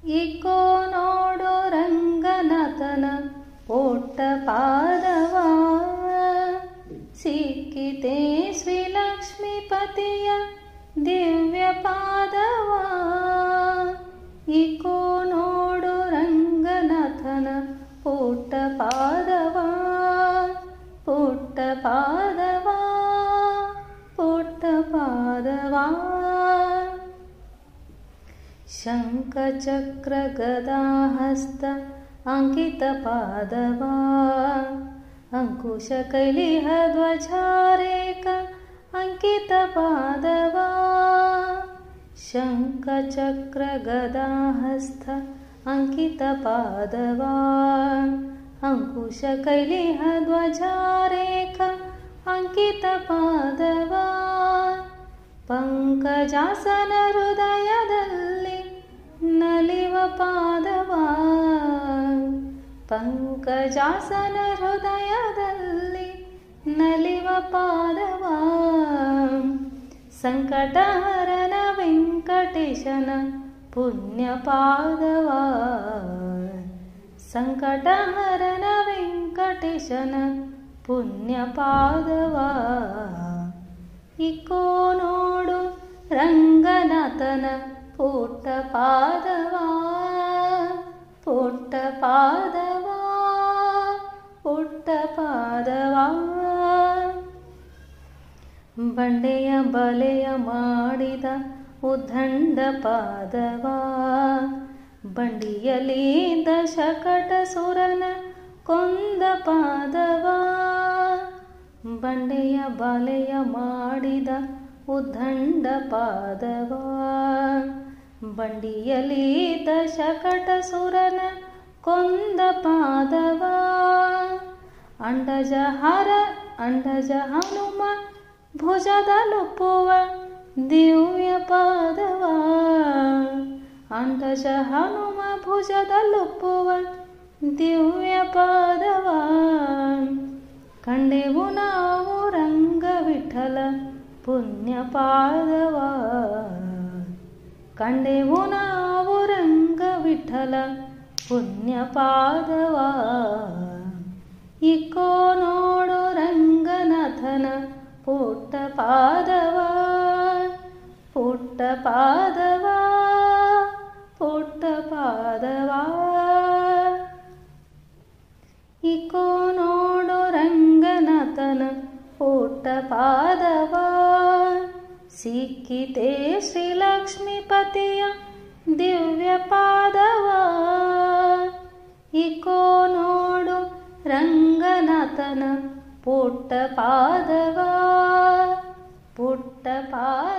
Eco ನೋಡು ರಂಗನಾಥನ ಪೋಟ್ಟ ಪಾದವ, ಸಿಕ್ಕಿತೆ ಶ್ರೀಲಕ್ಷ್ಮೀಪತಿಯ ದಿವ್ಯ ಪಾದವ. ಇಕೋ ನೋಡು ರಂಗನಾಥನ ಪುಟ್ಟ ಪಾದವ, ಪುಟ್ಟ ಪಾದವ, ಪುಟ್ಟ ಪಾದವ. ಶಂಖ ಚಕ್ರ ಗದಾ ಹಸ್ತ ಅಂಕಿತ ಪಾದವ, ಅಂಕುಶ ಕೈಲಿಹ ಧ್ವಜಾರೇಕ ಅಂಕಿತ ಪಾದವ. ಶಂಖ ಚಕ್ರ ಗದಾ ಹಸ್ತ ಅಂಕಿತ ಪಾದವ, ಅಂಕುಶ ಕೈಲಿಹ ಧ್ವಜಾರೇಕ ಅಂಕಿತ ಪಾದವ. ಪಂಕಜಾಸನ ಹೃದಯದಲ್ಲಿ ನಲಿವ ಪಾದವ, ಪಂಕಜಾಸನ ಹೃದಯದಲ್ಲಿ ನಲಿವ ಪಾದವ. ಸಂಕಟಹರನ ವೆಂಕಟೇಶನ ಪುಣ್ಯ ಪಾದವ, ಸಂಕಟಹರನ ವೆಂಕಟೇಶನ ಪುಣ್ಯ ಪಾದವ. ಇಕೋ ನೋಡು ರಂಗನಾಥನ ಪುಟ್ಟ ಪಾದವ, ಪುಟ್ಟ ಪಾದವ, ಪುಟ್ಟ ಪಾದವ. ಬಂಡೆಯ ಬಲೆಯ ಮಾಡಿದ ಉದ್ದಂಡ ಪಾದವ, ಬಂಡಿಯಲ್ಲಿದ್ದ ಶಕಟ ಸುರನ ಕೊಂದ ಪಾದವ. ಬಂಡೆಯ ಬಲೆಯ ಮಾಡಿದ ಉದ್ದಂಡ ಪಾದವ, ಬಂಡಿಯಲ್ಲಿದ್ದ ಶಕಟ ಸುರನ ಕೊಂದ ಪಾದವ. ಅಂಡಜ ಹನುಮ ಭುಜದಲುಪ್ಪುವ ದಿವ್ಯ ಪಾದವ, ಅಂಡಜ ಹನುಮ ಭುಜದಲುಪ್ಪುವ ದಿವ್ಯ ಪಾದವ. ಕಂಡೆವು ನಾವು ರಂಗ ವಿಠಲ ಪುಣ್ಯ ಪಾದವ, ಕಂಡೆವು ನಾವು ರಂಗ ವಿಠಲ ಪುಣ್ಯ ಪಾದವ. ಇಕೋ ನೋಡು ರಂಗನಾಥನ ಪುಟ್ಟ ಪಾದವ, ಪುಟ್ಟ ಪಾದವ, ಪುಟ್ಟ ಪಾದವ. ಇಕೋ ನೋಡು ರಂಗನಾಥನ ಪುಟ್ಟ ಪಾದವ, ಸಿಕ್ಕಿತೆ ಶ್ರೀಲಕ್ಷ್ಮೀಪತಿಯ ದಿವ್ಯ ಪಾದವ. ಇಕೋ ನೋಡು ರಂಗನಾಥನ ಪುಟ್ಟ ಪಾದವ, ಪುಟ್ಟ ಪಾದವ.